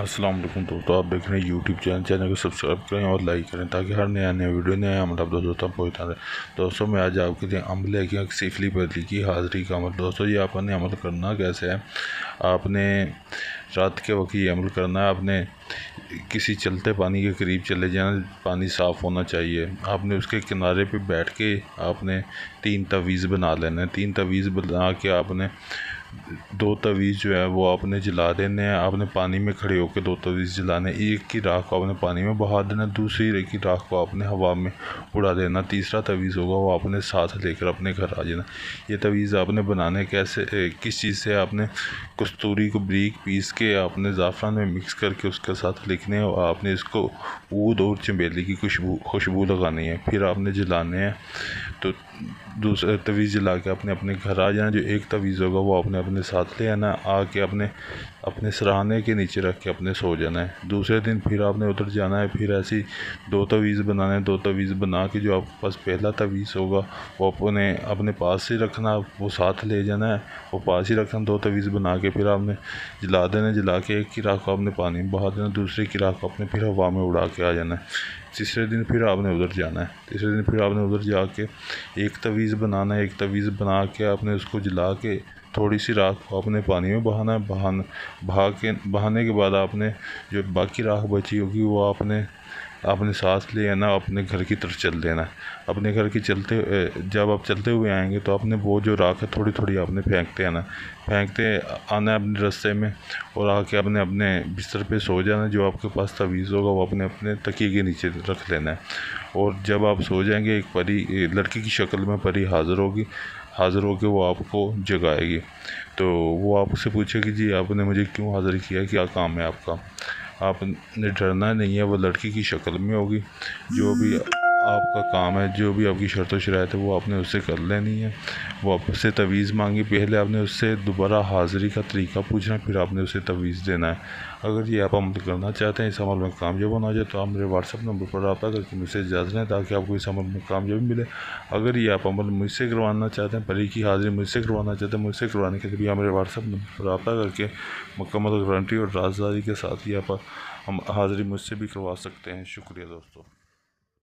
السلام علیکم دوستوں، آپ دیکھ رہے ہیں یوٹیوب چینل کو سبسکرائب کریں اور لائک کریں تاکہ ہر نیا ویڈیو نیا عمل آپ دوستوں تک پہنچتا رہے۔ دوستوں میں آج آپ کے لیے عمل ہے کہ سفلی بدلی کی حاضری کا عمل۔ دوستوں یہ آپ نے عمل کرنا کیسے ہے، آپ نے رات کے وقت یہ عمل کرنا ہے۔ آپ نے کسی چلتے پانی کے قریب چلے جانا، پانی صاف ہونا چاہیے۔ آپ نے اس کے کنارے پہ بیٹھ کے آپ نے 3 تعویذ بنا لینا ہے۔ 3 تعویذ بنا کے آپ نے 2 تعویذ جو ہے وہ آپ نے جلا دینے ہیں۔ آپ نے پانی میں کھڑے ہو کے 2 تعویذ جلانے، ایک کی راکھ کو آپ نے پانی میں بہا دینا، دوسری کی راکھ کو آپ نے ہوا میں اڑا دینا، تیسرا تعویذ ہوگا وہ آپ نے ساتھ لے کر اپنے گھر آ جانا۔ یہ تعویذ آپ نے بنانے کیسے، کس چیز سے، آپ نے کستوری کو بریک پیس کے آپ نے زعفران میں مکس کر کے اس کے ساتھ لکھنے ہیں، اور آپ نے اس کو عود اور چنبیلی کی خوشبو لگانی ہے، پھر آپ نے جلانے ہیں۔ تو دوسرا تعویذ جلا کے اپنے گھر آ جانا۔ جو ایک تعویذ ہوگا وہ آپ نے اپنے ساتھ لے آنا، آ کے اپنے سرہانے کے نیچے رکھ کے اپنے سو جانا ہے۔ دوسرے دن پھر آپ نے ادھر جانا ہے، پھر ایسی 2 تعویذ بنانے ہیں۔ 2 تعویذ بنا کے جو آپ کے پاس پہلا تعویذ ہوگا وہ اپنے پاس ہی رکھنا، وہ ساتھ لے جانا ہے، وہ پاس ہی رکھنا۔ 2 تعویذ بنا کے پھر آپ نے جلا دینا، جلا کے ایک کی راکھ کو آپ نے پانی میں بہا دینا، دوسری کی راکھ کو آپ نے پھر ہوا میں اڑا کے آ جانا ہے۔ تیسرے دن پھر آپ نے ادھر جانا ہے، تیسرے دن پھر آپ نے ادھر جا کے ایک تعویذ بنانا ہے۔ ایک تعویذ بنا کے آپ نے اس کو جلا کے تھوڑی سی راکھ کو آپ نے پانی میں بہانا ہے۔ بہانے کے بعد آپ نے جو باقی راکھ بچی ہوگی وہ آپ نے ساتھ لے آنا، اپنے گھر کی طرف چل دینا ہے۔ اپنے گھر کی جب آپ چلتے ہوئے آئیں گے تو آپ نے وہ جو راکھ ہے تھوڑی تھوڑی آپ نے پھینکتے آنا ہے اپنے رستے میں، اور آ کے اپنے بستر پہ سو جانا ہے۔ جو آپ کے پاس تعویذ ہوگا وہ اپنے تکیے کے نیچے رکھ لینا ہے، اور جب آپ سو جائیں گے ایک پری لڑکی کی شکل میں پری حاضر ہو کے وہ آپ کو جگائے گی۔ تو وہ آپ سے پوچھے گی جی آپ نے مجھے کیوں حاضر کیا، کیا کام ہے آپ کا۔ آپ نے ڈرنا نہیں ہے، وہ لڑکی کی شکل میں ہوگی۔ جو بھی آپ کا کام ہے، جو بھی آپ کی شرط و شرائط ہے وہ آپ نے اس سے کر لینی ہے۔ وہ آپ سے تعویذ مانگی، پہلے آپ نے اس سے دوبارہ حاضری کا طریقہ پوچھنا، پھر آپ نے اسے تعویذ دینا ہے۔ اگر یہ آپ عمل کرنا چاہتے ہیں، اس عمل میں کامیاب ہونا چاہتے تو آپ میرے واٹس ایپ نمبر پر رابطہ کر کے مجھ سے اجازت لیں تاکہ آپ کو اس عمل میں کامیابی ملے۔ اگر یہ آپ عمل مجھ سے کروانا چاہتے ہیں، پری کی حاضری مجھ سے کروانا چاہتے ہیں، مجھ سے کروانے کے لیے آپ میرے واٹس ایپ نمبر پر رابطہ کر کے مکمل گارنٹی اور رازداری کے ساتھ یہ آپ حاضری مجھ سے بھی کروا سکتے ہیں۔ شکریہ دوستوں۔